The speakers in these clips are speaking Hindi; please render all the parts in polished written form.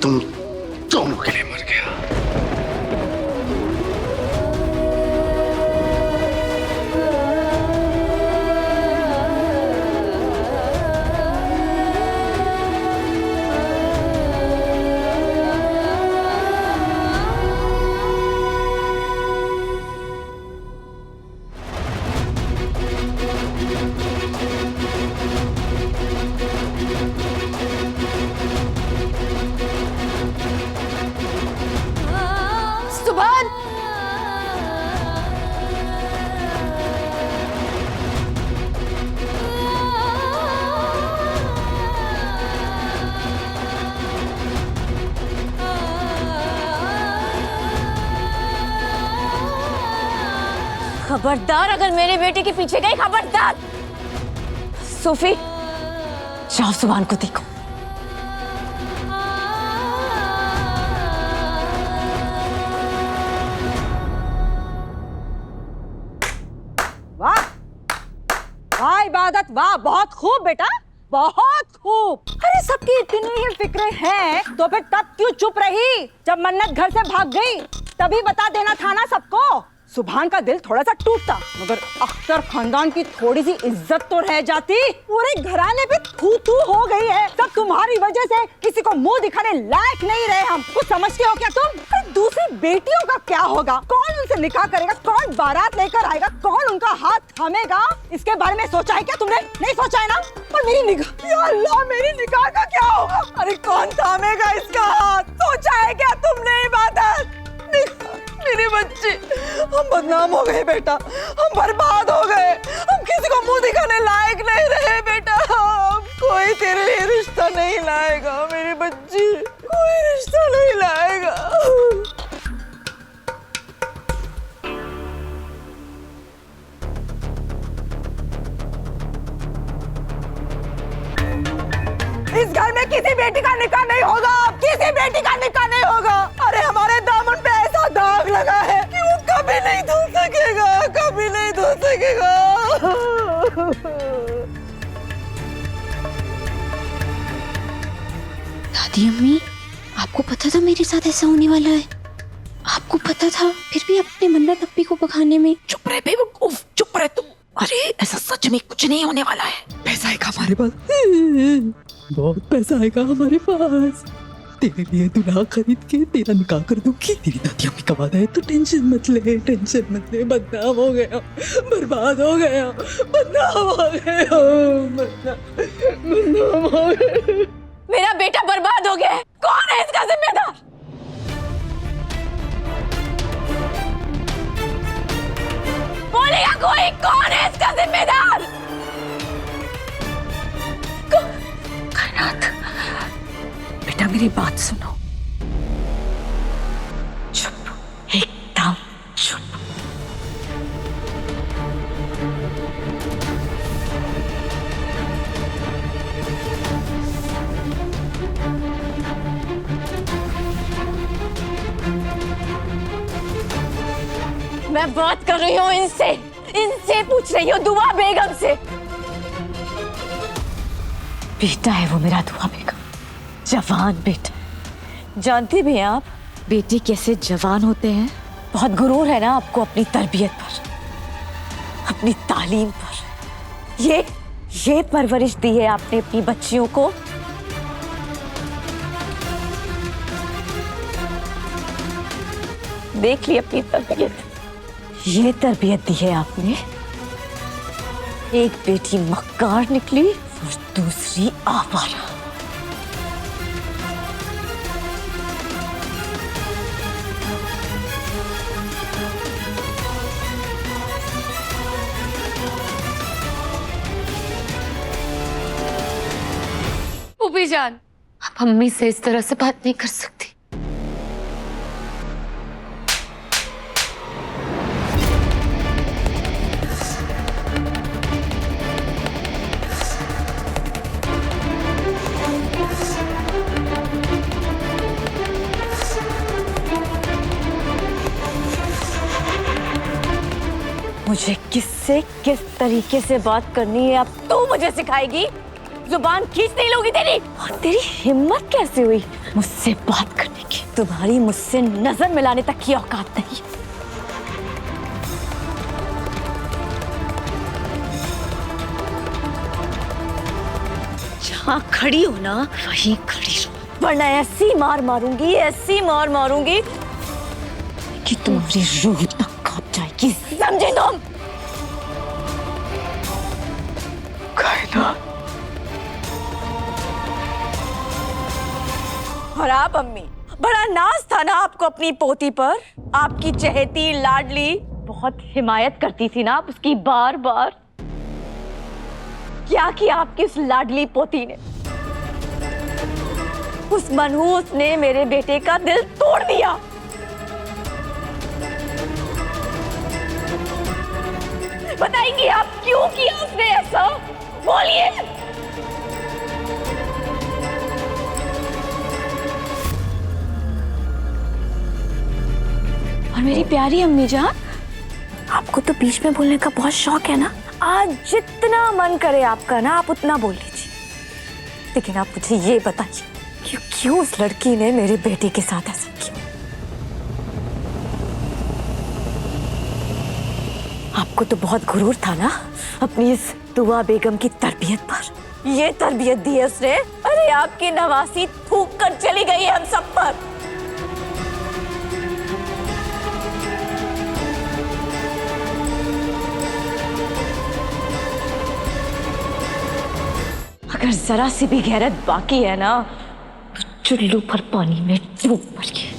तुम दोनों के लिए मर गया। खबरदार, अगर मेरे बेटे के पीछे गई, खबरदार। सोफी, जाओ सुभान को देखो। वाह वाह इबादत, वाह, बहुत खूब बेटा, बहुत खूब। अरे सबकी इतनी ही फिक्र है तो फिर तब क्यों चुप रही? जब मन्नत घर से भाग गई तभी बता देना था ना सबको। सुभान का दिल थोड़ा सा टूटता, मगर अख्तर खानदान की थोड़ी सी इज्जत तो रह जाती। पूरे घराने पे थू थू हो गई है। सब तुम्हारी वजह से किसी को मुंह दिखाने लायक नहीं रहे हम। कुछ समझते हो क्या तुम? दूसरी बेटियों का क्या होगा? कौन उनसे निकाह करेगा? कौन बारात लेकर आएगा? कौन उनका हाथ थामेगा? इसके बारे में सोचा है क्या तुमने? नहीं सोचा है ना? और मेरी निगाह, या अल्लाह, मेरी निगाह का क्या होगा? अरे कौन थामेगा इसका हाथ? सोचा है क्या तुमने इबादत? मेरे बच्चे, हम बदनाम हो गए बेटा, हम बर्बाद हो गए, हम किसी को मुंह दिखाने लायक नहीं रहे बेटा। कोई तेरे लिए रिश्ता नहीं लाएगा मेरी बच्ची, कोई रिश्ता नहीं लाएगा। इस घर में किसी बेटी का निकाह नहीं होगा, किसी बेटी का निकाह नहीं होगा। अरे हमारे दामन पे ऐसा दाग लगा है कि वो कभी नहीं धुल सकेगा, कभी नहीं धुल सकेगा। दादी अम्मी, आपको पता था मेरे साथ ऐसा होने वाला है? आपको पता था, फिर भी अपने मन्नत अप्पी को भगाने में। चुप रहे बेवकूफ, चुप रहे तुम। अरे ऐसा सच में कुछ नहीं होने वाला है। पैसा आएगा हमारे पास, बहुत पैसा आएगा हमारे पास। तेरे लिए दुल्हा खरीद के तेरा निकाह कर दूंगी। तेरी दादी अम्मी कमाता है तो टेंशन मत ले, टेंशन मत ले। बदनाम हो गया, बर्बाद हो गया, बदनाम हो गया, बदनाम हो गया। मेरा बेटा बर्बाद हो गया है। कौन है इसका जिम्मेदार? बोलेगा कोई? कौन है इसका जिम्मेदार? कायनात, बेटा मेरी बात सुनो। चुप, एकदम चुप। मैं बात कर रही हूँ इनसे, इनसे पूछ रही हूँ, दुआ बेगम से। बेटा है वो मेरा, दुआ बेगम, जवान बेटा। जानती भी हैं आप बेटे कैसे जवान होते हैं? बहुत गुरूर है ना आपको अपनी तरबियत पर, अपनी तालीम पर। ये परवरिश दी है आपने अपनी बच्चियों को। देख ली अपनी तरबियत, ये तरबियत दी है आपने। एक बेटी मक्कार निकली और दूसरी आवारा। फूफी जान, आप अम्मी से इस तरह से बात नहीं कर सकती। मुझे किससे किस तरीके से बात करनी है अब तू मुझे सिखाएगी? जुबान खींच नहीं लोगी तेरी? और तेरी हिम्मत कैसे हुई मुझसे बात करने की? तुम्हारी मुझसे नजर मिलाने तक की औकात नहीं। जहाँ खड़ी हो ना वहीं खड़ी रहो, वरना ऐसी मार मारूंगी, ऐसी मार मारूंगी कि तुम्हारी रूह तक कांप जाएगी, समझे तुम? और आप अम्मी, बड़ा नाज था ना आपको अपनी पोती पर। आपकी चहेती लाडली बहुत हिमायत करती थी ना आप उसकी बार बार। क्या किया आपकी उस लाडली पोती ने? उस मनहूस ने मेरे बेटे का दिल तोड़ दिया। बताएंगे आप क्यों किया उसने ऐसा? बोलिए। और मेरी प्यारी अम्मी जान, आपको तो बीच में बोलने का बहुत शौक है ना। आज जितना मन करे आपका ना आप उतना बोल लीजिए, लेकिन आप मुझे ये बताइए कि क्यों उस लड़की ने मेरे बेटे के साथ ऐसा किया? आपको तो बहुत गुरूर था ना अपनी इस दुआ बेगम की तरबियत पर। ये तरबियत दी है उसने। अरे आपकी नवासी थूक कर चली गई है हम सब पर। अगर जरा सी भी गैरत बाकी है ना तो चुल्लू पर पानी में डूब मरिए।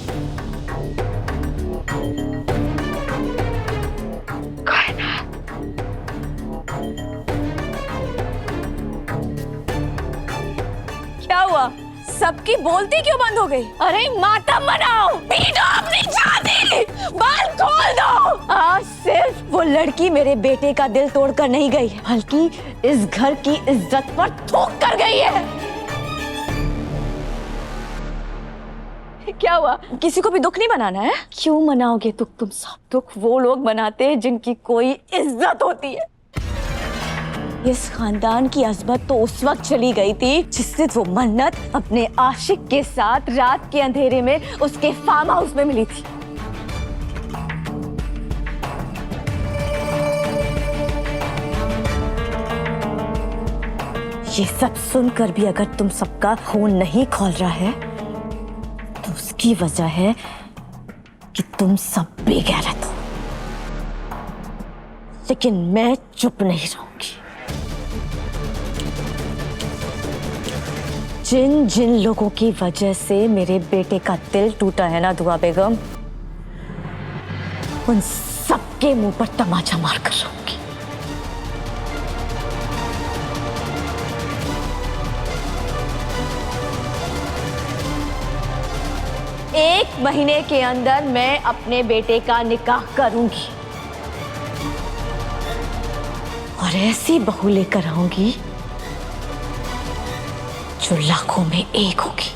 क्या हुआ? सबकी बोलती क्यों बंद हो गई? अरे मातम मनाओ, पीटो अपनी छाती, बाल खोल दो। आज सिर्फ वो लड़की मेरे बेटे का दिल तोड़कर नहीं गई है, बल्कि इस घर की इज्जत पर थूक कर गई है। क्या हुआ? किसी को भी दुख नहीं मनाना है? क्यों मनाओगे दुख तुम सब? दुख वो लोग मनाते हैं जिनकी कोई इज्जत होती है। इस खानदान की अजमत तो उस वक्त चली गई थी जिससे वो मन्नत अपने आशिक के साथ रात के अंधेरे में उसके फार्म हाउस में मिली थी। ये सब सुनकर भी अगर तुम सबका खून नहीं खौल रहा है तो उसकी वजह है कि तुम सब बेगैरत हो। लेकिन मैं चुप नहीं रहूंगी। जिन जिन लोगों की वजह से मेरे बेटे का दिल टूटा है ना दुआ बेगम, उन सबके मुंह पर तमाचा मार कर रहूंगी। एक महीने के अंदर मैं अपने बेटे का निकाह करूंगी और ऐसी बहू लेकर आऊंगी जो लाखों में एक होगी।